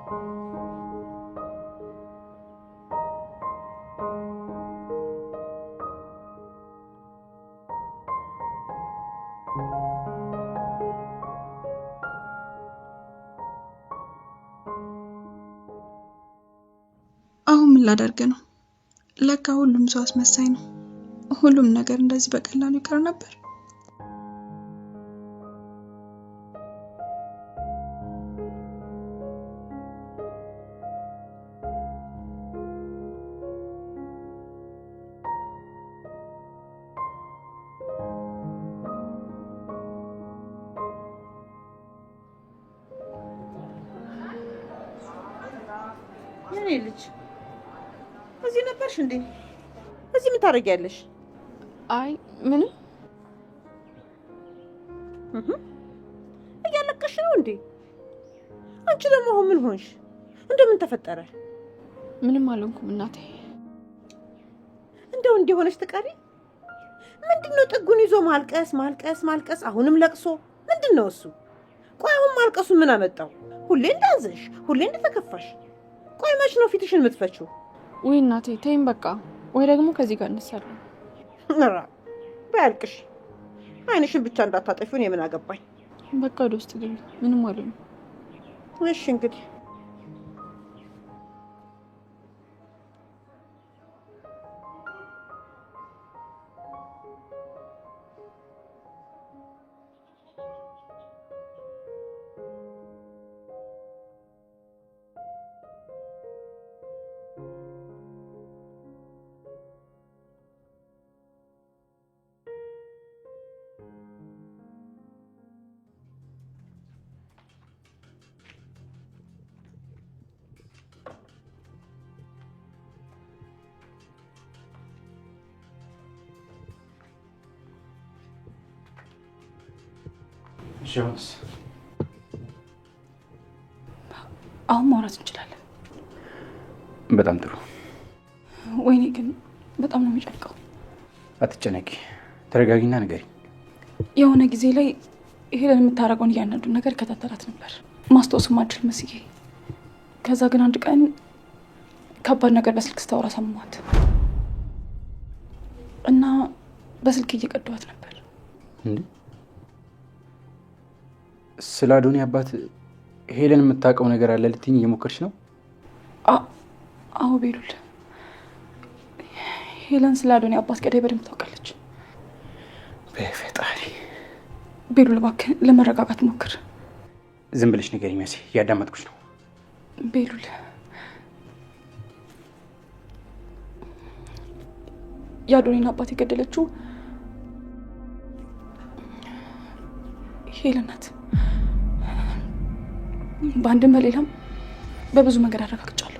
አሁን ምን ላደርግ ነው? ለካ ሁሉም ሰው አስመሳይ ነው። ሁሉም ነገር እንደዚህ በቀላሉ ይቀር ነበር። የኔ ልጅ እዚህ ነበርሽ እንዴ? እዚህ ምን ታደርጊያለሽ? አይ ምንም። እያለቀሽ ነው እንዴ? አንቺ ደግሞ አሁን ምን ሆንሽ? እንደምን ተፈጠረ? ምንም አልሆንኩም እናቴ። እንደው እንዲሆነሽ ትቀሪ? ምንድነው ጥጉን ይዞ ማልቀስ ማልቀስ ማልቀስ? አሁንም ለቅሶ ምንድነው እሱ? ቆይ አሁን ማልቀሱ ምን አመጣው? ሁሌ እንዳዘሽ፣ ሁሌ እንደተከፋሽ። ቆይ መች ነው ፊትሽን የምትፈችው? ወይ እናቴ ተይኝ በቃ። ወይ ደግሞ ከዚህ ጋር እንሰራለን። ነራ ባልቅሽ አይንሽን ብቻ እንዳታጠፊውን የምን አገባኝ። በቃ ወደ ውስጥ ግቢ። ምንም አልሆንም። እሺ እንግዲህ ጆንስ አሁን ማውራት እንችላለን። በጣም ጥሩ። ወይኔ ግን በጣም ነው የሚጨንቀው። አትጨነቂ፣ ተረጋጊና ንገሪኝ። የሆነ ጊዜ ላይ ሄለን የምታረገውን እያንዳንዱን ነገር ከታተላት ነበር። ማስታወስም አልችል መስዬ። ከዛ ግን አንድ ቀን ከባድ ነገር በስልክ ስታወራ ሰማኋት እና በስልክ እየቀዳኋት ነበር። እንዴ? ስለ አዶኒ አባት ሄለን የምታውቀው ነገር አለ ልትይኝ እየሞከርሽ ነው? አዎ ቤሉል፣ ሄለን ስለ አዶኒ አባት ገዳይ በደንብ ታውቃለች። በፈጣሪ ቤሉል እባክህ ለመረጋጋት ሞክር። ዝም ብለሽ ንገሪኝ መሲ፣ እያዳመጥኩሽ ነው። ቤሉል የአዶኒን አባት የገደለችው ሄለን ናት። በአንድም በሌላም በብዙ መንገድ አረጋግጫለሁ።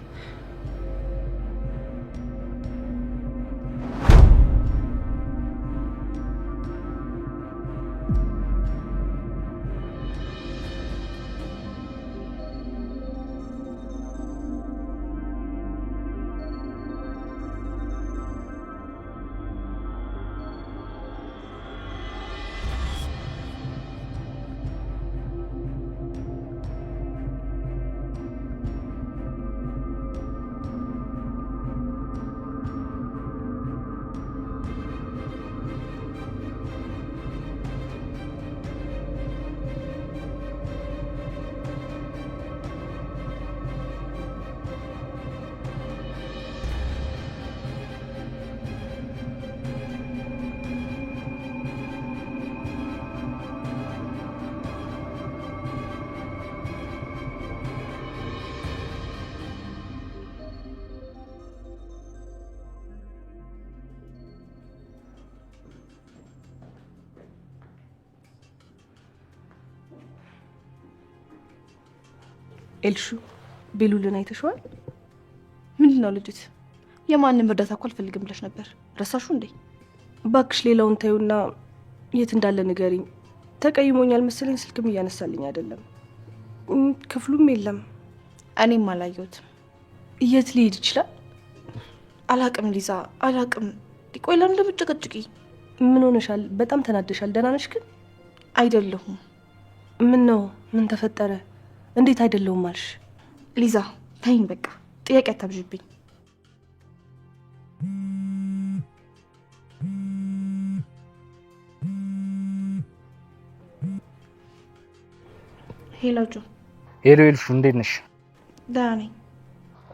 ኤልሹ ቤሉልን አይተሽዋል? ምንድነው ልጅት? የማንም እርዳታ እኮ አልፈልግም ብለሽ ነበር። ረሳሹ እንዴ? ባክሽ ሌላውን ታዩና የት እንዳለ ንገሪኝ። ተቀይሞኛል መሰለኝ፣ ስልክም እያነሳልኝ አይደለም። ክፍሉም የለም። እኔም አላየሁትም። የት ሊሄድ ይችላል? አላቅም ሊዛ፣ አላቅም። ቆይ ለምን እንደምትጨቀጭቂ? ምን ሆነሻል? በጣም ተናደሻል። ደህና ነሽ ግን? አይደለሁም። ምን ነው? ምን ተፈጠረ? እንዴት አይደለሁም አልሽ? ሊዛ ተይኝ በቃ ጥያቄ አታብዥብኝ። ሄሎ ጆ። ሄሎ ኤልሹ እንዴት ነሽ? ደህና ነኝ።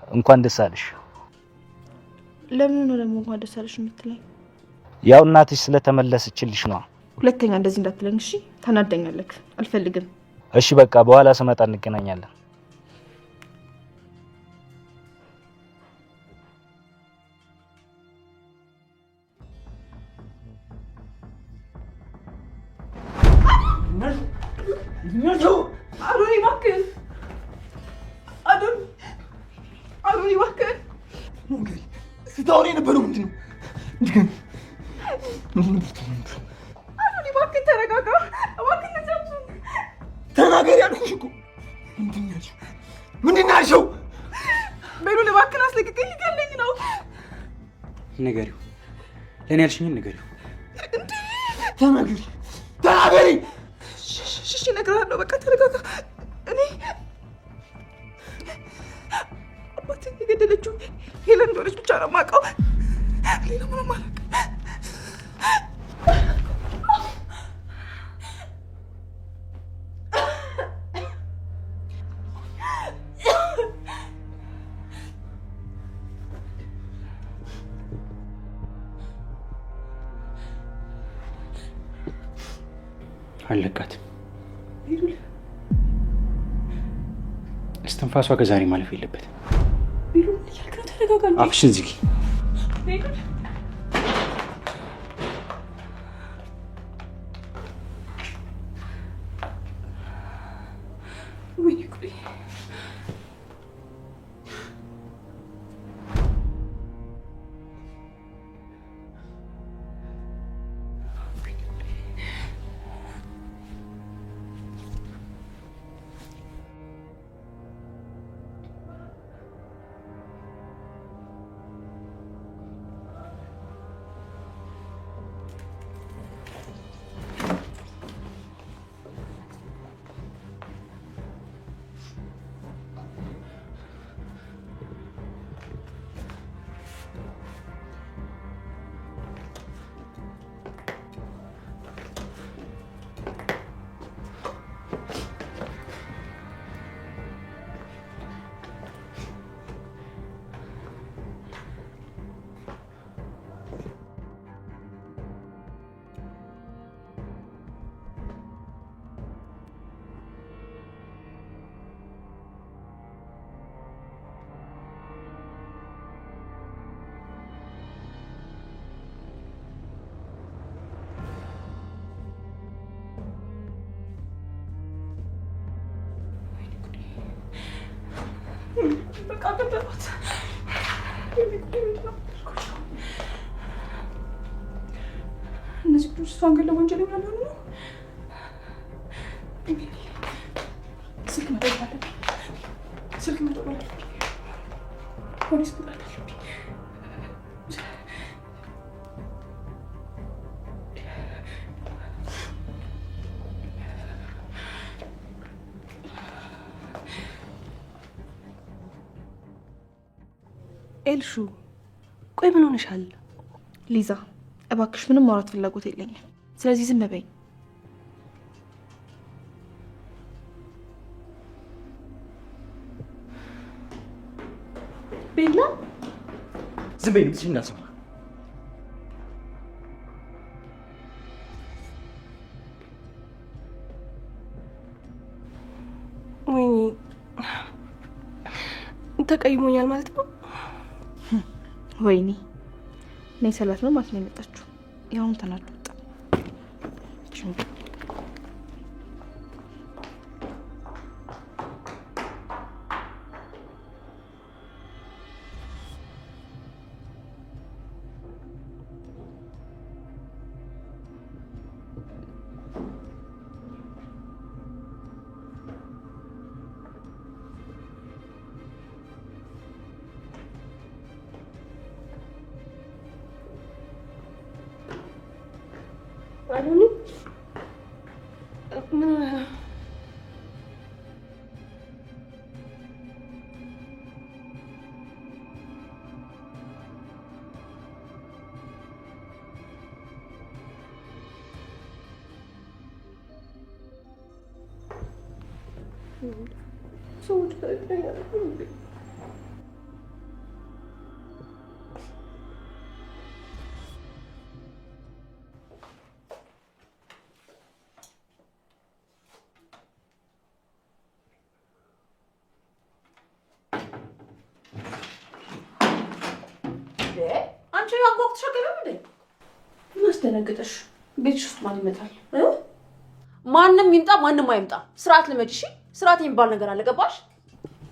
እንኳን ደስ አለሽ። ለምን ነው ደግሞ እንኳን ደስ አለሽ የምትለኝ? ያው እናትሽ ስለተመለሰችልሽ ነው። ሁለተኛ እንደዚህ እንዳትለኝ እሺ? ታናደኛለህ። አልፈልግም። እሺ በቃ በኋላ ስመጣ እንገናኛለን። አዶኒ እባክህ፣ አዶኒ እባክህ። ስታወሪ የነበረው ምንድን ነው? አዶኒ እባክህ ተረጋጋ፣ እባክህ ልጃችን ተናገሪ ያልኩሽ እኮ። ምንድን ነው ያልሽው? ቤሉል እባክህን አስለቅቀኝ፣ ሊገለኝ ነው። ንገሪው፣ ለእኔ ያልሽኝን ንገሪው። ተናገሪ። እሺ እነግርሃለሁ፣ በቃ ተረጋጋ። እኔ አባቴን የገደለችው ሄለን እንደሆነች ብቻ ነው የማውቀው፣ ሌላ ምንም አላውቅም። አለቃትም እስትንፋሷ ከዛሬ ማለፍ የለበትም። ቤሉል እያልክ ነው? ተረጋጋ እንጂ። አፍሽን ዝጊ። ቤሉል ወይኔ ጉዴ። በቃ ገደሏት። እነዚህ ልጆች እሷን ገለው ወንጀለኛ ሊሆኑ ነው። ስልክ መደወል አለብኝ። ስልክ መደወል አለብኝ። ፖሊስ መጥራት አለብኝ። ኤልሹ ቆይ ምን ሆነሻል? ሊዛ እባክሽ ምንም ማውራት ፍላጎት የለኝም። ስለዚህ ዝም በይ። ቤላ ዝም በይ፣ ምትሽ እንዳትሰማ። ወይኔ ተቀይሞኛል ማለት ነው። ወይኔ እኔ ሰላት ነው ማለት ነው የመጣችው። ያውን ተናዶ ወጣ። አዶኒ ሰዎች ታይተኛል እንዴ? አንቺ ያንቆቅ ተሸከረም እንዴ? ማስደነግጠሽ ቤትሽ ውስጥ ማን ይመጣል? ማንም ይምጣ ማንም አይምጣ ስርዓት ልመጂ። እሺ ስርዓት የሚባል ነገር አለ ገባሽ?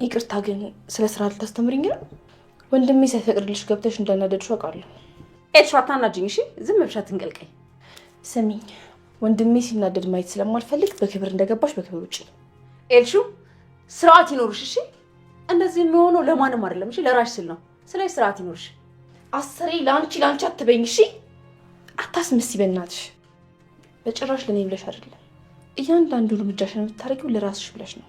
ይቅርታ ግን ስለ ስርዓት ልታስተምሪኝ ነው? ወንድሜ ሳይፈቅድልሽ ገብተሽ እንዳናደድሽው አውቃለሁ። ኤልሹ አታናጅኝ። እሺ ዝም ብለሽ አትንቀልቀይ። ስሚኝ፣ ወንድሜ ሲናደድ ማየት ስለማልፈልግ በክብር እንደገባሽ በክብር ውጪ። ኤልሹ ስርዓት ይኖርሽ። እሺ እንደዚህ የሚሆነው ለማንም አይደለም። እሺ ለራሽ ስል ነው። ስለዚህ ስርዓት ይኖርሽ። አስሬ ላንቺ አትበይኝ። እሺ አታስመስይ በእናትሽ። በጭራሽ ለኔ ብለሽ አይደለም። እያንዳንዱ እርምጃሽን የምታደርጊው ለራስሽ ብለሽ ነው።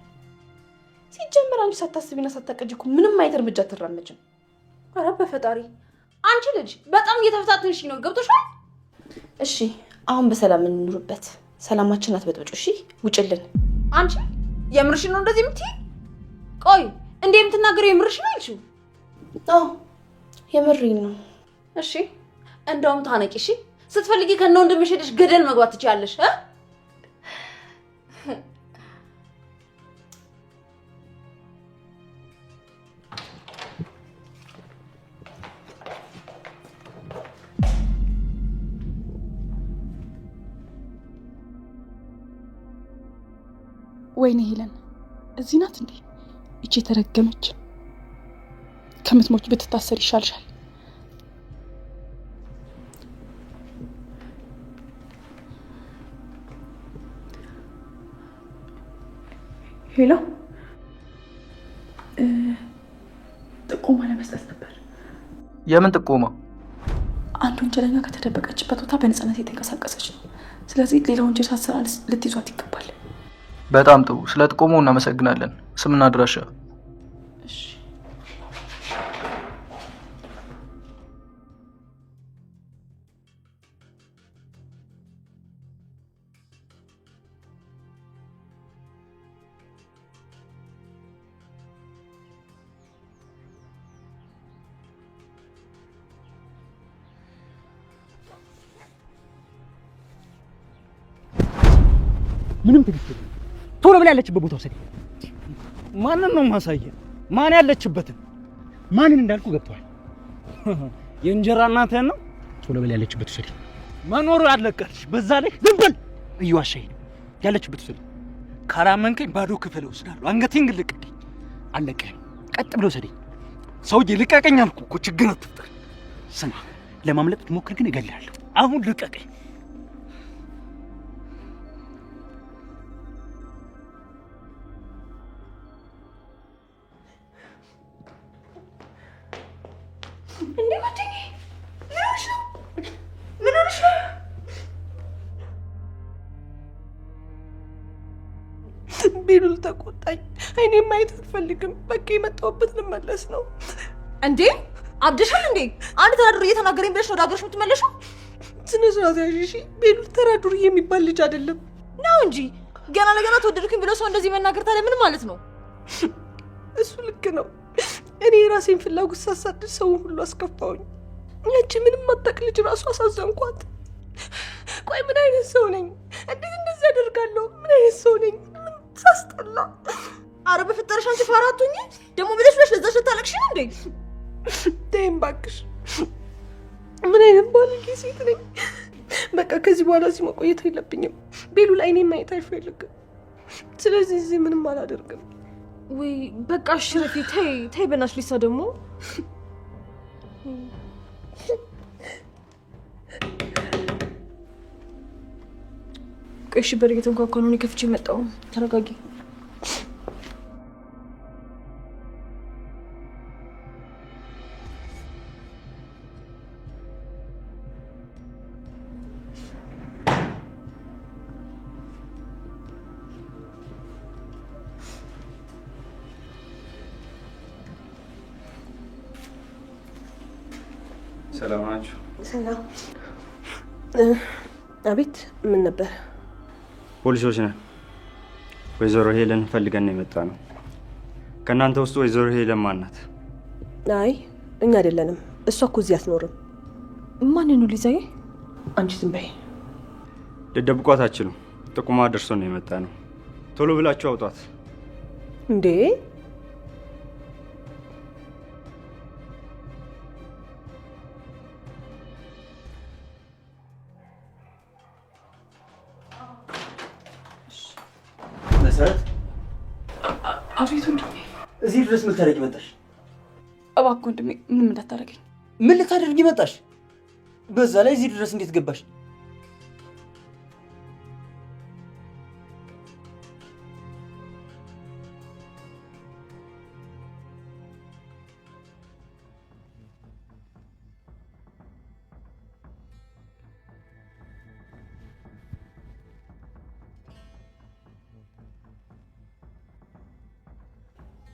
ሲጀመር አንቺ ሳታስቢና ሳታቀጂ እኮ ምንም አይነት እርምጃ አትራመጂም። ኧረ በፈጣሪ አንቺ ልጅ በጣም እየተፈታተንሽ ነው። ገብቶሻል? እሺ አሁን በሰላም እንኑርበት። ሰላማችን አትበጥብጩ። እሺ ውጭልን። አንቺ የምርሽ ነው እንደዚህ የምትይ? ቆይ እንዴ የምትናገረው የምርሽ ነው አልሽው? አዎ የምሬን ነው። እሺ እንደውም ታነቂ። እሺ ስትፈልጊ ከነ ወንድምሽ ሄደሽ ገደል መግባት ትችያለሽ። ወይኔ ሄለን እዚህ ናት እንዴ? እቺ የተረገመች ከምትሞች ብትታሰር ይሻልሻል። ሄሎ ጥቆማ ለመስጠት ነበር። የምን ጥቆማ? አንድ ወንጀለኛ ከተደበቀችበት ቦታ በነፃነት የተንቀሳቀሰች ነው። ስለዚህ ሌላ ወንጀል ሳትሰራ ልትይዟት ይገባል። በጣም ጥሩ። ስለ ጥቆማው እናመሰግናለን። ስምና አድራሻ? እሺ ምንም ትግስት ቶሎ ብላ ያለችበት ቦታ ወሰደ። ማንን ነው ማሳየ? ማን ያለችበትን ማንን እንዳልኩ ገብቷል። የእንጀራ እናትህን ነው። ቶሎ ብላ ያለችበት ወሰደ። መኖሩ ያለቀልሽ በዛ ላይ ዝም በል። እየዋሸኸኝ ነው። ያለችበት ወሰደ። ካላመንከኝ ባዶ ክፍል ወስዳለሁ። አንገቴን ግን ልቀቀኝ። አለቀኝ። ቀጥ ብሎ ወሰደኝ። ሰውዬ ልቀቀኝ አልኩ እኮ። ችግር አትፍጠር። ስማ፣ ለማምለጥ ትሞክር ግን እገልሃለሁ። አሁን ልቀቀኝ። እንዴ ማንቺ ምን ሆነሽ ነው? ቤሉል ተቆጣኝ። አይኔን ማየት አልፈልግም። በቃ የመጣሁበት ልመለስ ነው። እንዴ አብደሻል እንዴ? አንድ ተራድሮ እየተናገረኝ ብለሽ ነው ወደ ሀገርሽ የምትመለሺው? ስነ ስርዓት ያዥ። እሺ ቤሉል ተራድሮ የሚባል ልጅ አይደለም ነው እንጂ ገና ለገና ተወደድኩኝ ብለው ሰው እንደዚህ መናገር ታዲያ ምን ማለት ነው? እሱ ልክ ነው። እኔ የራሴን ፍላጎት ሳሳድድ ሰውን ሁሉ አስከፋውኝ። ያቺ ምንም አታውቅ ልጅ ራሱ አሳዘንኳት። ቆይ ምን አይነት ሰው ነኝ? እንዴት እንደዚህ አደርጋለሁ? ምን አይነት ሰው ነኝ? ምን ሳስጠላ። አረ በፈጠረሽ አንቺ ፋራቱኝ ደግሞ ብለሽ ለዛሽ ታለቅሽ ነው እንዴ? ተይም እባክሽ። ምን አይነት ባለጌ ሴት ነኝ? በቃ ከዚህ በኋላ እዚህ መቆየት የለብኝም። ቤሉል አይኔን ማየት አይፈልግም። ስለዚህ እዚህ ምንም አላደርግም። ወይ በቃ ሽረፊ ተይ በእናትሽ። ሊሳ ደግሞ ቆይ እሺ፣ በር እየተንኳኳ ነው። እኔ ከፍቼ መጣሁ። ተረጋጊ። ሰላም ናችሁ? ሰላም። አቤት። ምን ነበር? ፖሊሶች ነን። ወይዘሮ ሄለን ፈልገን የመጣ ነው። ከእናንተ ውስጥ ወይዘሮ ሄለን ማን ናት? አይ እኛ አይደለንም። እሷ እኮ እዚህ አትኖርም። ማን ነው ሊዛዬ? አንቺ ዝም በይ። ልደብቋት አትችሉም። ጥቁማ ደርሶ ነው የመጣ ነው። ቶሎ ብላችሁ አውጧት። እንዴ መሰረት፣ አቤት ወንድሜ። እዚህ ድረስ ምን ታደርጊ መጣሽ? እባክህ ወንድሜ ምንም እንዳታደርገኝ። ምን ልታደርጊ መጣሽ? በዛ ላይ እዚህ ድረስ እንዴት ገባሽ?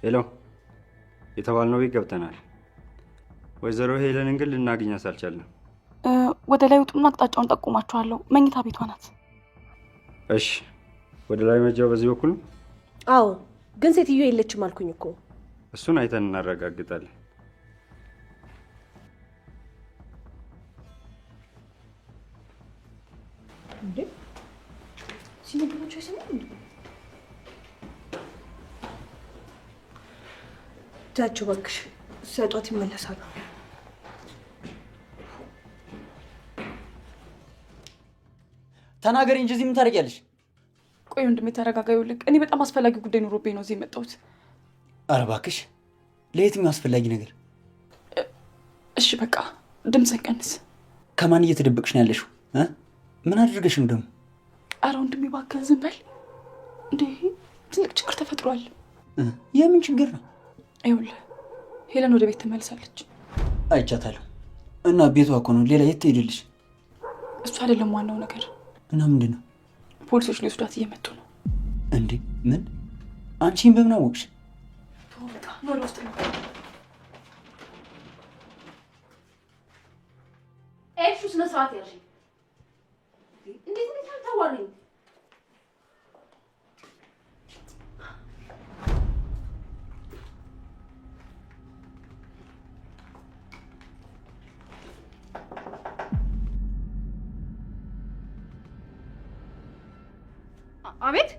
ሄሎ፣ የተባልነው ቤት ገብተናል። ወይዘሮ ሄለንን ግን ልናገኛት አልቻልንም። ወደ ላይ ውጡና አቅጣጫውን ጠቁማችኋለሁ። መኝታ ቤቷ ናት። እሺ፣ ወደ ላይ መጃው በዚህ በኩል ነው? አዎ፣ ግን ሴትዮ የለችም አልኩኝ እኮ። እሱን አይተን እናረጋግጣለን። እንዴ ሲነግሯቸው ይሰማል እንዴ? ጃቸው እባክሽ፣ ሲያጧት ይመለሳሉ። ተናገሪ እንጂ እዚህ ምን ታደርጊያለሽ? ቆይ ወንድሜ ተረጋጋ። ይኸውልህ እኔ በጣም አስፈላጊ ጉዳይ ኖሮብኝ ነው እዚህ የመጣሁት። ኧረ እባክሽ፣ ለየትኛው አስፈላጊ ነገር? እሺ በቃ ድምፅህን ቀንስ። ከማን እየተደበቅሽ ነው ያለሽው? ምን አድርገሽ ነው ደግሞ? ኧረ ወንድሜ እባክህ ዝም በል። እንዴ ትልቅ ችግር ተፈጥሯል። የምን ችግር ነው? ይኸውልህ ሄለን ወደ ቤት ትመልሳለች። አይቻታለሁ። እና ቤቷ እኮ ነው። ሌላ የት ትሄድልሽ? እሱ አይደለም ዋናው ነገር። እና ምንድን ነው? ፖሊሶች ሊወስዷት እየመጡ ነው። እንዴ ምን? አንቺን በምን አወቅሽ? ኤሹ ስነ ስርዓት ያዥ። እንዴት ታዋሪኝ? አቤት።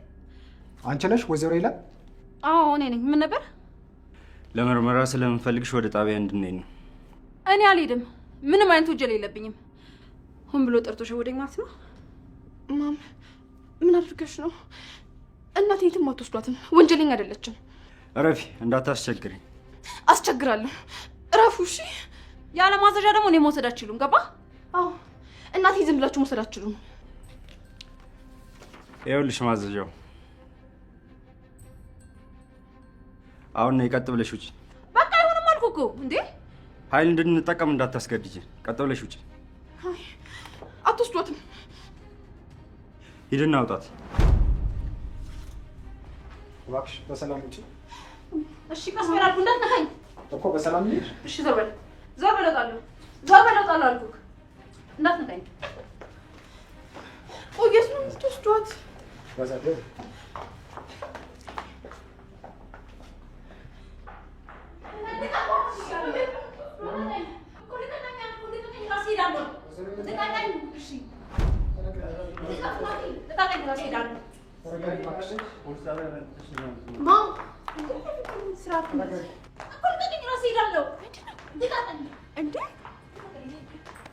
አንቺ ነሽ ወይዘሮ ሄለን? አዎ እኔ ነኝ። ምን ነበር? ለምርመራ ስለምንፈልግሽ ወደ ጣቢያ እንድንሄድ ነው። እኔ አልሄድም። ምንም አይነት ወንጀል የለብኝም። ሆን ብሎ ጠርቶ ሸወደኝ ማለት ነው። ማም ምን አድርገሽ ነው? እናቴ የትም አትወስዷትም። ወንጀለኛ አይደለችም። እረፊ፣ እንዳታስቸግሪ። አስቸግራለሁ። እረፉ። እሺ። ያለ ማዘዣ ደግሞ እኔ መውሰድ አትችሉም። ገባ? አዎ እናቴ ዝም ብላችሁ መውሰድ አትችሉም። ይኸውልሽ ማዘዣው። አሁን ነው። ቀጥ ብለሽ ውጪ። በቃ አይሆንም አልኩ እኮ። እንዴ ኃይል እንድንጠቀም እንዳታስገድጂ። ቀጥ ብለሽ ውጪ። አትወስዷትም። ሂድና አውጣት። እባክሽ በሰላም ውጪ። እሺ ቀስ በል አልኩህ። እንዳትነካኝ እኮ በሰላም ልሂድ። እሺ ዞር በል። ዞር በል እወጣለሁ። ዞር በል እወጣለሁ አልኩህ። እንዳትነካኝ። ቆየስ ነው የምትወስዷት? በዛት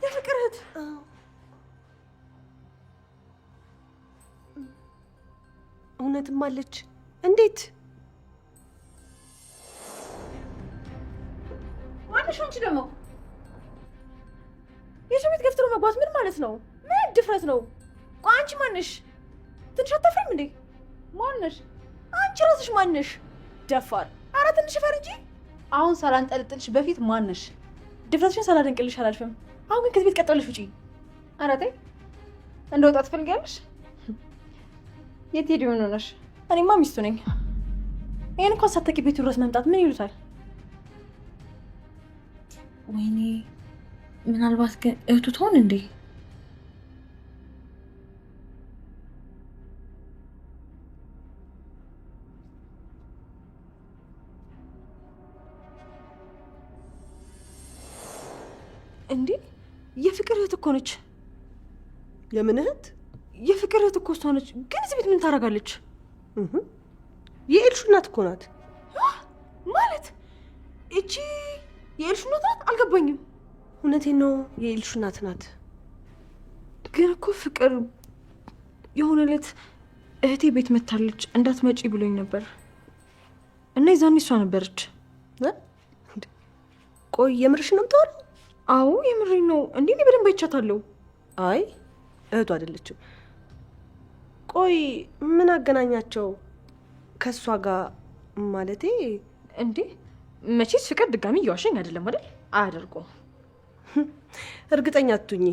የፍቅርህት እውነትም አለች። እንዴት? ማንሽ አንቺ ደግሞ የሰው ቤት ገፍትሮ መግባት ምን ማለት ነው? ምን ድፍረት ነው? ቆይ አንቺ ማንሽ? ትንሽ አታፍሪም እንዴ? ማንሽ? አንቺ ራስሽ ማንሽ? ደፋር! ኧረ ትንሽ ፈር እንጂ። አሁን ሳላንጠልጥልሽ በፊት ማንሽ? ድፍረትሽን ሳላደንቅልሽ አላልፍም። አሁን ግን ከዚህ ቤት ቀጥ ብለሽ ውጪ። ኧረ ተይ። እንደወጣ ትፈልጊያለሽ? የት ሄድ ምን ሆነሽ? እኔማ ሚስቱ ነኝ። ይሄን እንኳን ሳታውቂ ቤቱ ድረስ መምጣት ምን ይሉታል? ወይኔ ምናልባት ግን እህቱ ትሆን እንዴ? እንዴ የፍቅር እህት እኮ ነች። የምን እህት? የፍቅር እህት እኮ እሷ ነች። ግን እዚህ ቤት ምን ታደርጋለች? የኤልሹ እናት እኮ ናት። ማለት እቺ የኤልሹ እናት ናት? አልገባኝም። እውነቴን ነው፣ የኤልሹ እናት ናት። ግን እኮ ፍቅር የሆነ ዕለት እህቴ ቤት መታለች እንዳትመጪ ብሎኝ ነበር እና የዛኔ እሷ ነበረች። ቆይ የምርሽ ነው የምታወራው? አዎ የምሬን ነው። እንዴ እኔ በደንብ አይቻታለሁ። አይ እህቱ አይደለችም። ቆይ ምን አገናኛቸው ከእሷ ጋር? ማለቴ እንዴ መቼስ ፍቅር ድጋሚ እየዋሸኝ አይደለም አይደል? አያደርገውም። እርግጠኛ አትሁኚ።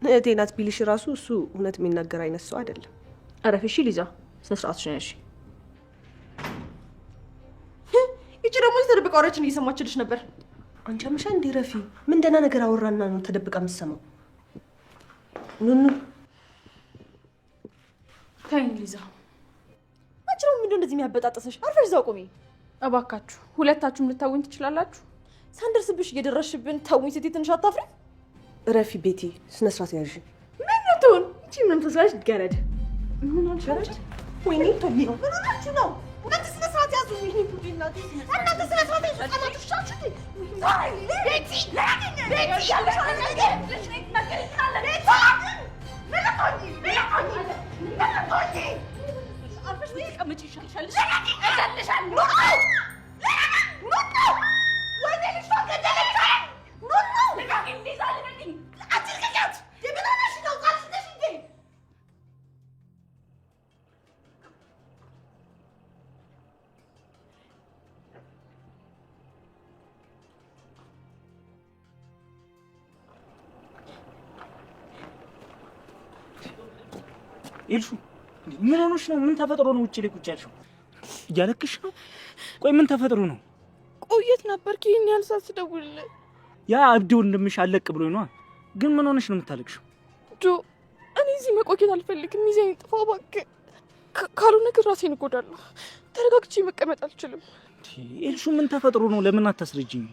እህቴ ናት ቢልሽ ራሱ እሱ እውነት የሚናገር አይነት ሰው አይደለም። አረፍ እሺ ሊዛ፣ ስነ ስርዓትሽ ነሽ። ይቺ ደግሞ የተደበቀ ወሬያችን እየሰማችልሽ ነበር። አንቺ አምሻ እንዴ ረፊ፣ ምን ደህና ነገር አወራና ነው ተደብቃ የምትሰማው? ኑኑ ታይኝ ሊዛ፣ አንቺ ነው ምንድነው እንደዚህ የሚያበጣጥስሽ? አርፈሽ እዛው ቆሚ እባካችሁ። ሁለታችሁም ልታውኝ ትችላላችሁ። ሳንደርስብሽ እየደረስሽብን ተውኝ ስትይ ትንሽ አታፍሪ? ረፊ ቤቲ ስነ ስርዓት ያዥ። ምን ትሆን እቺ ምን ተስላሽ ገረድ? ምን አልሽ? ወይኔ ቶሚ ነው ምን ሆናችሁ ነው? እናንተ ስነ ስርዓት ያዙ። ይሄ ቡዲ እናንተ እናንተ ስነ ስርዓት ያዙ። ተማቱሻችሁ ቤቲ ቤቲ ያለሽ ነገር ልጅ ነኝ ነገር ይካለ ቤቲ ምን ተሆኚ አርፈሽ ወይ ተቀመጪ ይሻልሻል። እገልሻለሁ ኑኑ ወይኔ ልጅ ፈገደለች ኑኑ ልቃቂ ሊዛ ልቀቂኝ። አትልቀቂያት። የምን ሆነሽ ነው? ቃልሽ እንዴ? ኤልሹ ምን ሆነሽ ነው? ምን ተፈጥሮ ነው ውጭ ላይ ቁጭ ያልሽው? እያለቅሽ ነው? ቆይ ምን ተፈጥሮ ነው? ቆየት ነበር ይሄን ያህል ሰዓት ስደውልልህ። ያ አብዲ ወንድምሽ አለቅ ብሎኝ ነው። ግን ምን ሆነሽ ነው የምታለቅሽው? ጆ እኔ እዚህ መቆየት አልፈልግም። ይዘኝ ጥፋ እባክህ። ካልሆነ ግን ራሴን እጎዳለሁ። ተረጋግቼ መቀመጥ አልችልም። ኤልሹ ምን ተፈጥሮ ነው? ለምን አታስረጅኝ?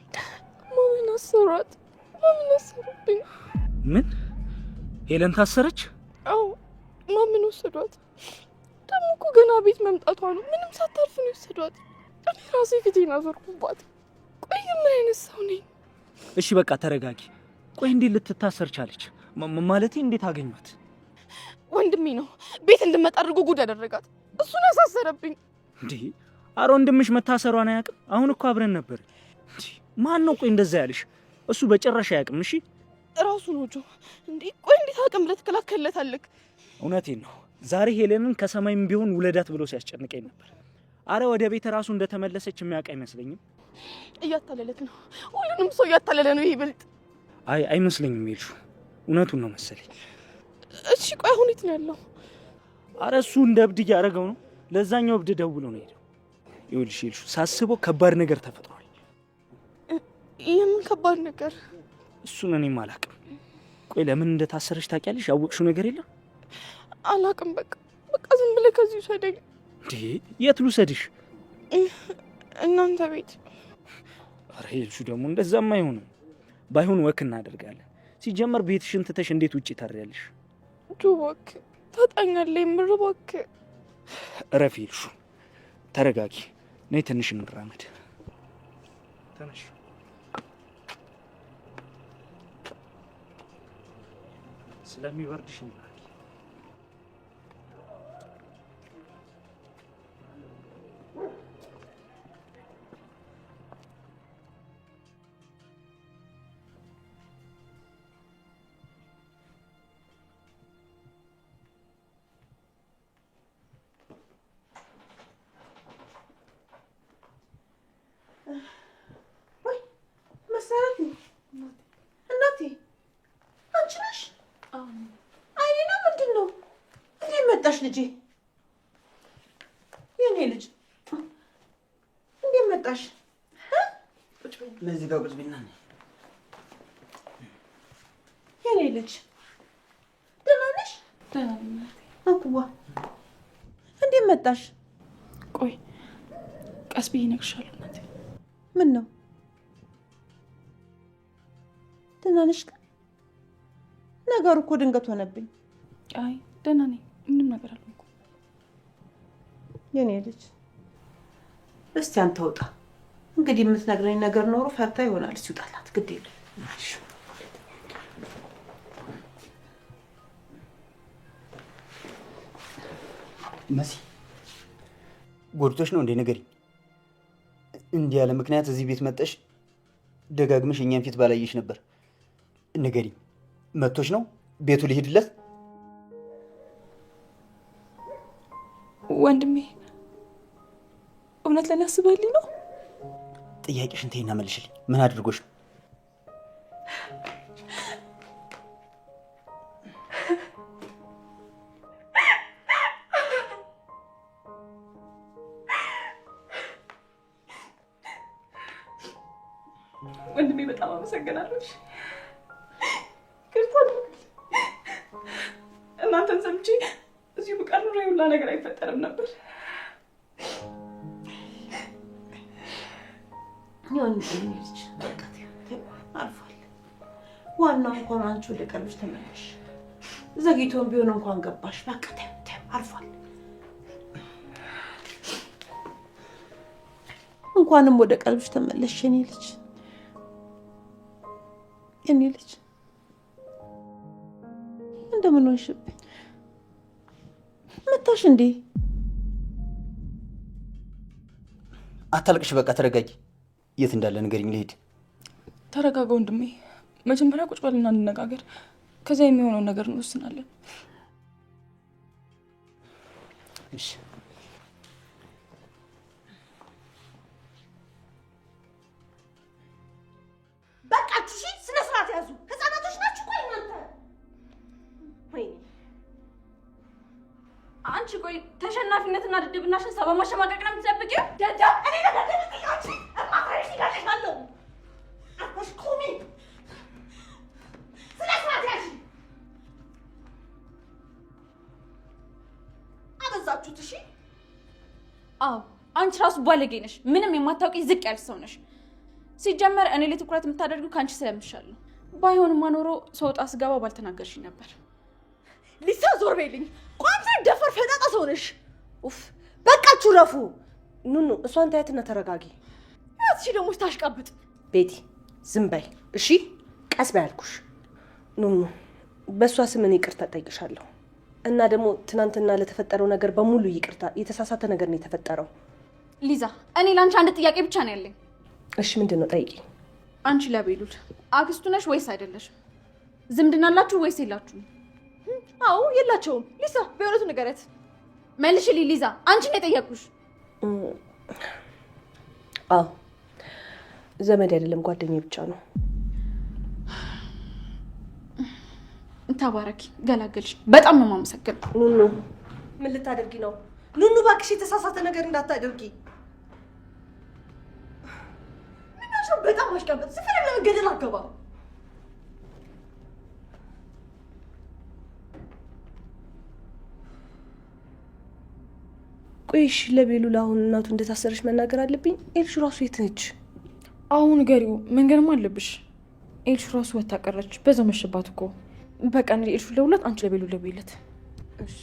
ማምን አሰሯት። ማምን አሰሩብኝ። ምን ሄለን ታሰረች? አዎ ማምን ወሰዷት። ደግሞ እኮ ገና ቤት መምጣቷ ነው። ምንም ሳታርፍ ነው የወሰዷት። እኔ ራሴ ፊቴን አዞርኩባት። ቆይ ምን አይነት ሰው ነኝ? እሺ በቃ ተረጋጊ። ቆይ እንዴት ልትታሰር ቻለች? ማለቴ እንዴት አገኟት? ወንድሜ ነው ቤት እንድመጣ አድርጎ ጉድ ያደረጋት። እሱን ያሳሰረብኝ። እንዴ አረ ወንድምሽ መታሰሯን አያውቅም? አሁን እኮ አብረን ነበር። ማን ነው ቆይ እንደዛ ያለሽ? እሱ በጭራሽ አያውቅም። እሺ ራሱ ነው ጆ። እንዴ ቆይ እንዴት አቅም ብለህ ትከላከለታለህ? እውነቴን ነው። ዛሬ ሄለንን ከሰማይም ቢሆን ውለዳት ብሎ ሲያስጨንቀኝ ነበር። አረ ወደ ቤት ራሱ እንደተመለሰች የሚያውቅ አይመስለኝም። እያታለለት ነው። ሁሉንም ሰው እያታለለ ነው ይሄ ብልጥ። አይ አይመስለኝም ኤልሹ፣ እውነቱን ነው መሰለኝ። እሺ ቆይ አሁን የት ነው ያለው? አረ እሱ እንደ እብድ እያደረገው ነው። ለዛኛው እብድ ደውሎ ነው ሄደው። ይኸውልሽ ኤልሹ፣ ሳስበው ከባድ ነገር ተፈጥሯል። የምን ከባድ ነገር? እሱን እኔም አላውቅም። ቆይ ለምን እንደታሰረች ታውቂያለሽ? ያወቅሽው ነገር የለም? አላውቅም። በቃ ዝም ብለህ ከዚህ ውሰደኝ። እንዴ የት ልውሰድሽ? እናንተ ቤት። አረ ኤልሹ ደግሞ እንደዛማ አይሆንም። ባይሆን ወክ እናደርጋለን። ሲጀመር ቤትሽን ትተሽ እንዴት ውጪ ታሪያለሽ? እባክህ ታጣኛለህ። የምር እባክህ እረፊ ኤልሹ፣ ተረጋጊ። ነይ ትንሽ እንራመድ። ተነሽ። ስለሚበርድሽ ነው። እናቴ አንቺ ነሽ? አይኔ ነው ምንድን ነው? እንዴት መጣሽ ልጄ? የኔ ልጅ እንዴት መጣሽ? ለዚህ ጋር ቁጭ ብና የኔ ልጅ ደህና ነሽ? ደህና ነኝ። አኩዋ እንዴት መጣሽ? ቆይ ቀስ ብዬ እነግርሻለሁ እናቴ። ምን ነው? ደህና ነሽ? ነገሩ እኮ ድንገት ሆነብኝ። አይ ደህና ነኝ፣ ምንም ነገር አልሆንኩም። የኔ ልጅ እስቲ አንተ ውጣ። እንግዲህ የምትነግረኝ ነገር ኖሮ ፈርታ ይሆናል። ሲውጣላት ግድ የለም። መሲ ጎድቶሽ ነው እንዴ? ንገሪኝ። እንዲህ ያለ ምክንያት እዚህ ቤት መጠሽ ደጋግመሽ እኛን ፊት ባላየሽ ነበር። ንገሪኝ፣ መቶሽ ነው? ቤቱ ልሂድለት? ወንድሜ እውነት ለኔ አስበህልኝ ነው? ጥያቄሽን ተይና መልሽልኝ። ምን አድርጎሽ ነው? ወንድሜ በጣም አመሰግናለሁ። ይቅርታ እናንተን ሰምቼ እዚሁ ብቀር ኖሮ ሁላ ነገር አይፈጠርም ነበር። ልጅ አልፏል። ዋናው እንኳን አንቺ ወደ ቀልብሽ ተመለሽ። ዘግይቶም ቢሆን እንኳን ገባሽ። በቃ አልፏል። እንኳንም ወደ ቀልብሽ ተመለሽ የኔ ልጅ። የኔ ልጅ እንደምን ሆንሽብኝ? መታሽ እንዴ? አታልቅሽ፣ በቃ ተረጋጊ። የት እንዳለ ንገሪኝ፣ ልሂድ። ተረጋጋ ወንድሜ። መጀመሪያ ቁጭ በልና እንነጋገር፣ ከዛ የሚሆነውን ነገር እንወስናለን። እሺ በቃችሁ። እሺ ስነ ስርዓት ያዙ። ህፃናቶች ናችሁ እኮ እናንተ። ወይኔ አንቺ ቆይ ተሸናፊነትና ድድብናሽን ሰበብ ማሸማቀቅ ነው የምትጠብቂው? ደዳ እኔ ነገር ደልጥቃች እማፈረሽ ይጋለሻለሁ። አፈሽ ቁሚ። ስነ ስርዓት ያዥ። አበዛችሁት። እሺ አዎ አንቺ ራሱ ባለጌ ነሽ። ምንም የማታውቂ ዝቅ ያልሽ ሰው ነሽ። ሲጀመር እኔ ላይ ትኩረት የምታደርጊው ካንቺ ስለምሻለሁ። ባይሆንማ ኖሮ ሰውጣ ስገባ ባልተናገርሽኝ ነበር። ሊሳ ዞር በይልኝ። ቋንቋ ደፈር ፈጣጣ ሰው ነሽ። ኡፍ በቃችሁ ረፉ። ኑኑ እሷን ታያትና ተረጋጊ። እሺ ደግሞ ታሽቃብጥ። ቤቲ ዝም በይ እሺ። ቀስ በይ አልኩሽ። ኑኑ በእሷ ስም እኔ ይቅርታ ጠይቅሻለሁ። እና ደግሞ ትናንትና ለተፈጠረው ነገር በሙሉ ይቅርታ። የተሳሳተ ነገር ነው የተፈጠረው። ሊዛ እኔ ላንቺ አንድ ጥያቄ ብቻ ነው ያለኝ። እሺ ምንድን ነው? ጠይቂ። አንቺ ለቤሉል አክስቱ ነሽ ወይስ አይደለሽም? ዝምድና አላችሁ ወይስ የላችሁም? አዎ የላቸውም። ሊሳ በእውነቱ ንገረት። መልሽልኝ ሊዛ፣ አንቺ ነው የጠየኩሽ። አዎ ዘመድ አይደለም ጓደኛዬ ብቻ ነው። ተባረኪ፣ ገላገልሽ። በጣም ነው የማመሰግነው። ኑኑ ምን ልታደርጊ ነው? ኑኑ እባክሽ የተሳሳተ ነገር እንዳታደርጊ። በጣም አሽቀበጥ ስፈልግ ለመገደል አገባ። ቆይሽ ለቤሉል አሁን እናቱ እንደታሰረች መናገር አለብኝ? ኤልሹ ራሱ የት ነች? አሁን ገሪው መንገርም አለብሽ። ኤልሹ ራሱ ወጣ ቀረች። በዛው መሸባት እኮ። በቃ እኔ ኤልሹ ለውላት፣ አንቺ ለቤሉል ለውይለት። እሺ